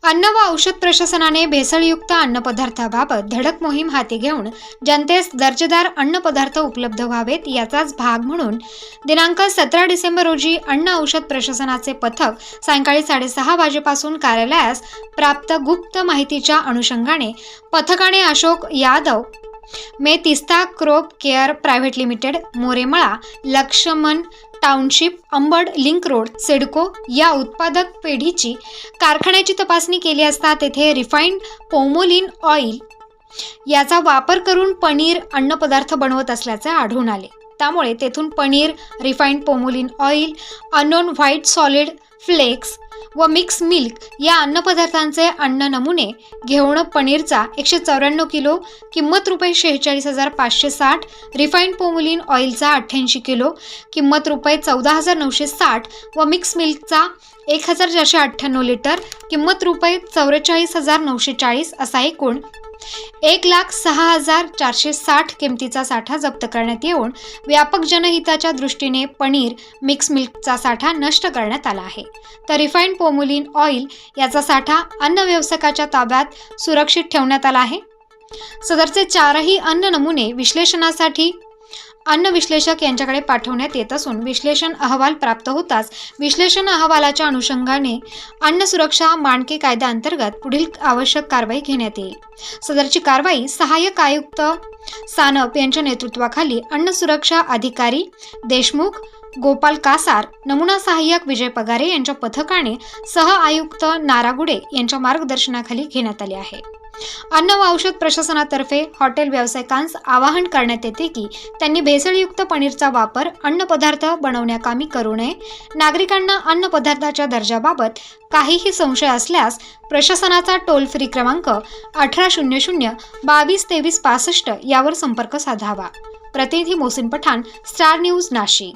अन्न व औषध प्रशासनाने भेसळयुक्त अन्नपदार्थाबाबत धडक मोहीम हाती घेऊन जनतेस दर्जेदार अन्नपदार्थ उपलब्ध व्हावेत याचाच भाग म्हणून दिनांक 17 डिसेंबर रोजी अन्न औषध प्रशासनाचे पथक सायंकाळी 6:30 वाजेपासून कार्यालयास प्राप्त गुप्त माहितीच्या अनुषंगाने पथकाने Ashok Yadav Metista crop care private limited, Moremala, Laxman township, Ambad link road, CIDCO या उत्पादक पेढीची कारखान्याची तपासणी केली असता तेथे रिफाइंड पोमोलिन ऑइल याचा वापर करून पनीर अन्नपदार्थ बनवत असल्याचे आढळून आले। त्यामुळे तेथून paneer, refined palmolein oil, unknown white solid flakes व मिक्स मिल्क या अन्नपदार्थांचे अन्न नमुने घेऊन पनीरचा 194 किलो किंमत रुपये 46,560, रिफाइंड पोमोलिन ऑइलचा 88 किलो किंमत रुपये 14,960 व मिक्स मिल्कचा 1,498 लिटर किंमत रुपये 44,940 असा एकूण 1,06,460 किमतीचा साठा जप्त करण्यात येऊन व्यापक जनहिताच्या दृष्टीने पनीर, मिक्स मिल्कचा साठा नष्ट करण्यात आला आहे। तर रिफाइंड पोमोलिन ऑइल याचा साठा अन्न व्यवसायाच्या ताब्यात सुरक्षित ठेवण्यात आला आहे। सदरचे 4ही अन्न नमुने विश्लेषणासाठी अन्न विश्लेषक यांच्याकडे पाठवण्यात येत असून विश्लेषण अहवाल प्राप्त होताच विश्लेषण अहवालाच्या अनुषंगाने अन्न सुरक्षा मानके कायद्याअंतर्गत पुढील आवश्यक कारवाई घेण्यात येईल। सदरची कारवाई सहाय्यक आयुक्त सानप यांच्या नेतृत्वाखाली अन्न सुरक्षा अधिकारी देशमुख गोपाल कासार, नमुना सहाय्यक विजय पगारे यांच्या पथकाने सह आयुक्त नारागुडे यांच्या मार्गदर्शनाखाली घेण्यात आले आहे। अन्न व औषध प्रशासनातर्फे हॉटेल व्यावसायिकांस आवाहन करण्यात येते की त्यांनी भेसळयुक्त पनीरचा वापर अन्नपदार्थ बनवण्याकामी करू नये। नागरिकांना अन्नपदार्थाच्या दर्जाबाबत काहीही संशय असल्यास प्रशासनाचा टोल फ्री क्रमांक 1800 22 23 65 यावर संपर्क साधावा। प्रतिनिधी मोहसिन पठाण, स्टार न्यूज, नाशिक।